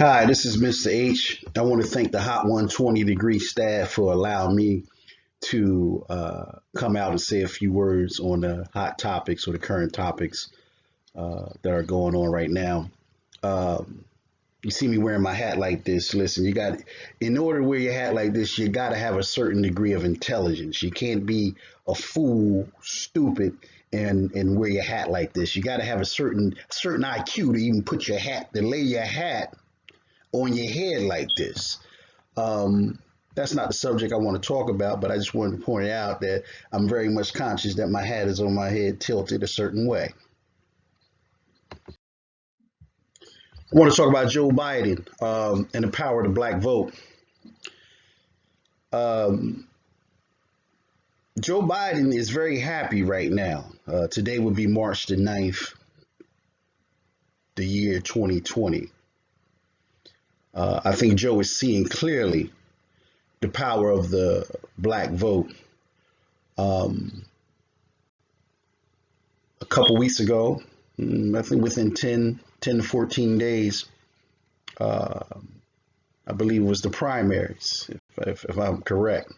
Hi, this is Mr. H. I want to thank the Hot 120 Degree staff for allowing me to come out and say a few words on the hot topics or the current topics that are going on right now. Um, you see me wearing my hat like this. Listen, in order to wear your hat like this, you got to have a certain degree of intelligence. You can't be a fool, stupid, and wear your hat like this. You got to have a certain IQ to even to lay your hat on your head like this. Um, that's not the subject I want to talk about, but I just wanted to point out that I'm very much conscious that my hat is on my head tilted a certain way. I want to talk about Joe Biden and the power of the black vote. Um, Joe Biden is very happy right now. Today would be March the 9th, the year 2020. I think Joe is seeing clearly the power of the black vote. Um, a couple weeks ago, I think within 10 to 14 days, uh, I believe it was the primaries, if I'm correct.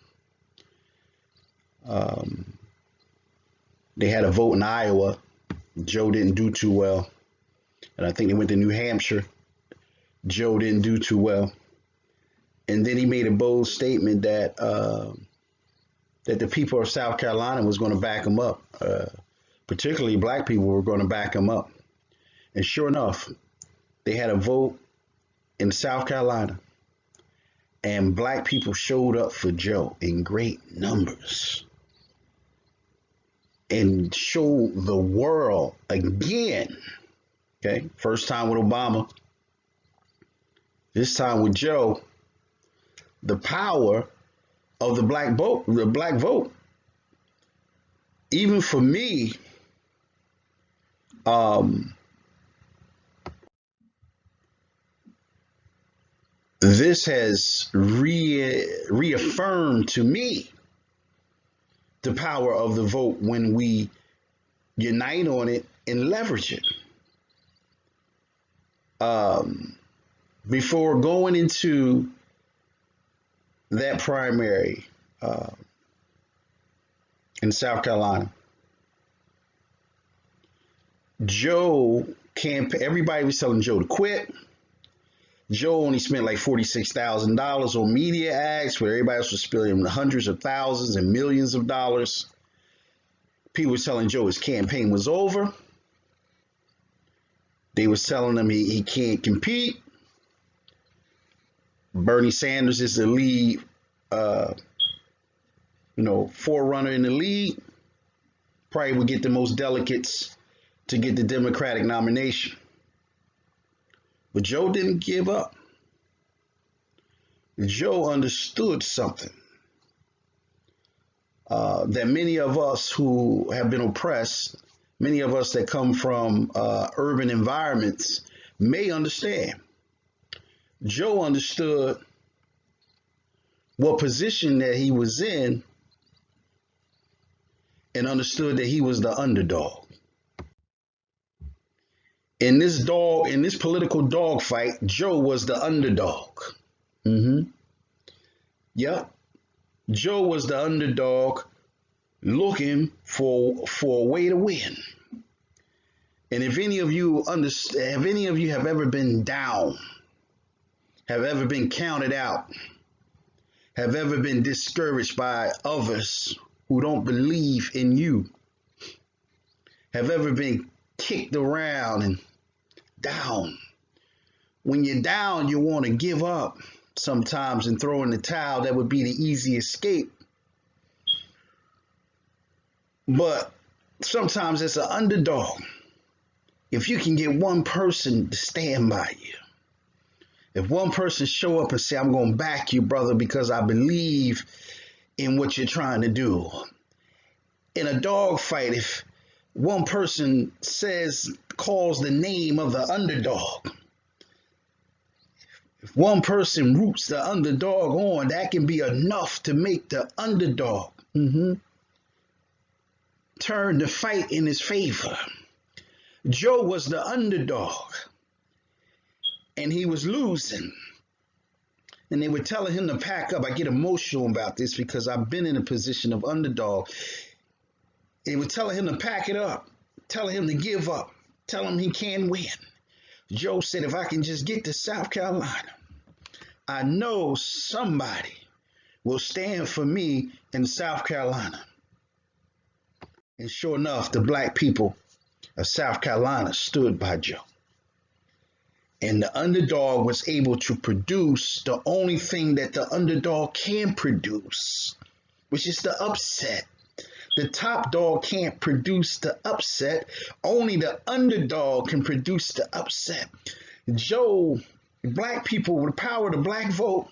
Um, they had a vote in Iowa. Joe didn't do too well. And I think they went to New Hampshire. Joe didn't do too well. And then he made a bold statement that the people of South Carolina was going to back him up. Particularly black people were going to back him up. And sure enough, they had a vote in South Carolina, and black people showed up for Joe in great numbers and showed the world again. Okay, first time with Obama, this time with Joe, the power of the black vote. The black vote. Even for me, um, this has reaffirmed to me the power of the vote when we unite on it and leverage it. Um, Before going into that primary uh, in South Carolina, everybody was telling Joe to quit. Joe only spent like $46,000 on media ads, where everybody else was spending hundreds of thousands and millions of dollars. People were telling Joe his campaign was over. They was telling him he can't compete. Bernie Sanders is the lead, uh, forerunner in the lead. Probably would get the most delegates to get the Democratic nomination. But Joe didn't give up. Joe understood something that many of us who have been oppressed, many of us that come from urban environments, may understand. Joe understood what position that he was in and understood that he was the underdog. In this political dogfight, Joe was the underdog. Mm-hmm. Yep. Joe was the underdog looking for a way to win. And if any of you understand, if any of you have ever been down, have ever been counted out, have ever been discouraged by others who don't believe in you, have ever been kicked around and down. When you're down, you want to give up sometimes and throw in the towel. That would be the easy escape. But sometimes as an underdog, if you can get one person to stand by you, if one person show up and say, I'm going to back you, brother, because I believe in what you're trying to do. In a dog fight, if one person calls the name of the underdog, if one person roots the underdog on, that can be enough to make the underdog turn the fight in his favor. Joe was the underdog. and he was losing. And they were telling him to pack up. I get emotional about this because I've been in a position of underdog. They were telling him to pack it up, telling him to give up, telling him he can't win. Joe said, if I can just get to South Carolina, I know somebody will stand for me in South Carolina. And sure enough, the black people of South Carolina stood by Joe. And the underdog was able to produce the only thing that the underdog can produce, which is the upset. The top dog can't produce the upset. Only the underdog can produce the upset. Joe, black people with the power of the black vote,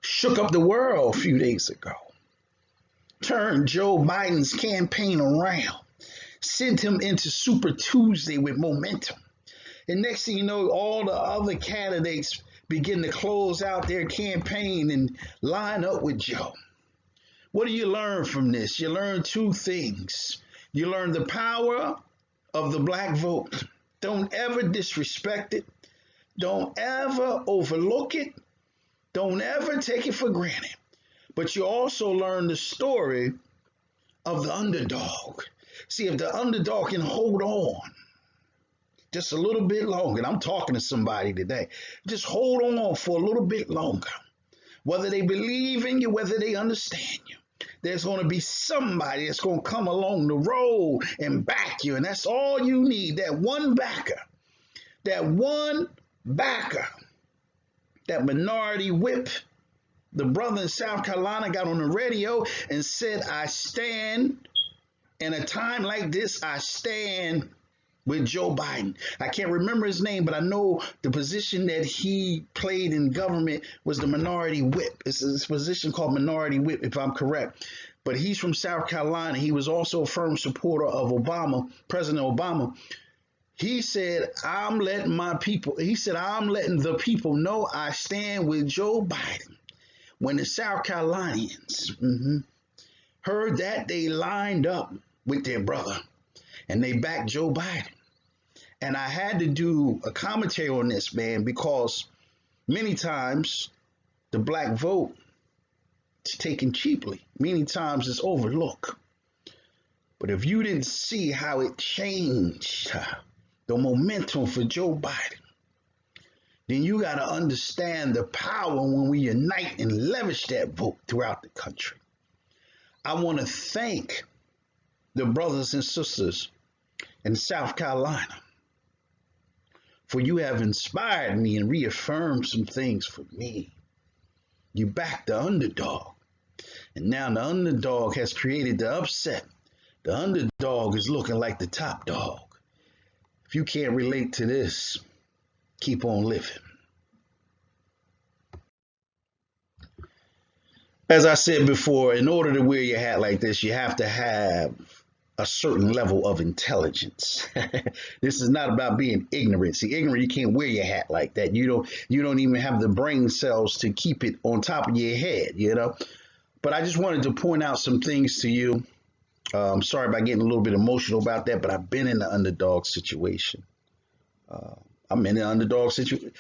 shook up the world a few days ago. Turned Joe Biden's campaign around. Sent him into Super Tuesday with momentum. And next thing you know, all the other candidates begin to close out their campaign and line up with Joe. What do you learn from this? You learn two things. You learn the power of the black vote. Don't ever disrespect it. Don't ever overlook it. Don't ever take it for granted. But you also learn the story of the underdog. See, if the underdog can hold on just a little bit longer, and I'm talking to somebody today, just hold on for a little bit longer. Whether they believe in you, whether they understand you, there's going to be somebody that's going to come along the road and back you. And that's all you need, that one backer, that minority whip. The brother in South Carolina got on the radio and said, I stand in a time like this, I stand with Joe Biden. I can't remember his name, but I know the position that he played in government was the minority whip. It's a position called minority whip, if I'm correct. But he's from South Carolina. He was also a firm supporter of Obama, President Obama. He said, I'm letting the people know I stand with Joe Biden. When the South Carolinians heard that, they lined up with their brother and they backed Joe Biden. And I had to do a commentary on this, man, because many times the black vote is taken cheaply. Many times it's overlooked. But if you didn't see how it changed the momentum for Joe Biden, then you got to understand the power when we unite and leverage that vote throughout the country. I want to thank the brothers and sisters in South Carolina for you have inspired me and reaffirmed some things for me. You backed the underdog, and now the underdog has created the upset. The underdog is looking like the top dog. If you can't relate to this, keep on living. As I said before, in order to wear your hat like this, you have to have a certain level of intelligence. This is not about being ignorant. See, ignorant, you can't wear your hat like that. You don't even have the brain cells to keep it on top of your head, you know. But I just wanted to point out some things to you. I'm sorry about getting a little bit emotional about that, but I've been in the underdog situation. I'm in an underdog situation.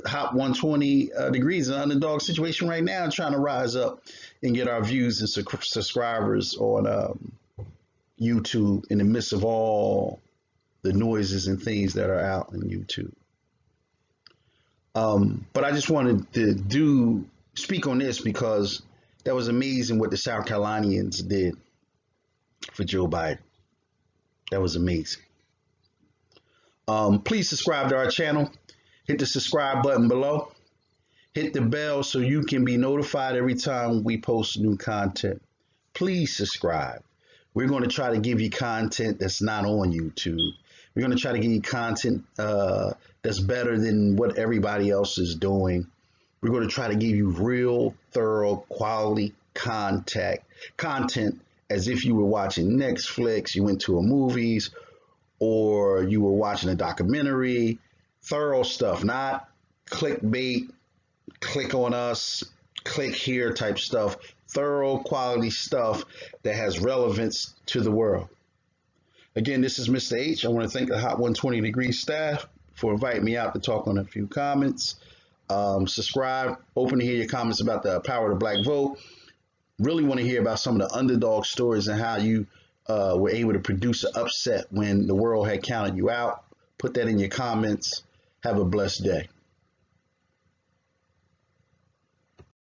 Hot 120 degrees in an underdog situation right now, trying to rise up and get our views and subscribers on YouTube in the midst of all the noises and things that are out on YouTube. But I just wanted to speak on this because that was amazing what the South Carolinians did for Joe Biden. That was amazing. Please subscribe to our channel. Hit the subscribe button below. Hit the bell so you can be notified every time we post new content. Please subscribe. We're going to try to give you content that's not on YouTube. We're going to try to give you content that's better than what everybody else is doing. We're going to try to give you real, thorough, quality content as if you were watching Netflix, you went to a movies, or you were watching a documentary. Thorough stuff, not clickbait, click on us, click here type stuff. Thorough quality stuff that has relevance to the world. Again, this is Mr. H. I want to thank the Hot 120 Degree staff for inviting me out to talk on a few comments. Subscribe. Open to hear your comments about the power of the black vote. Really want to hear about some of the underdog stories and how you were able to produce an upset when the world had counted you out. Put that in your comments. Have a blessed day.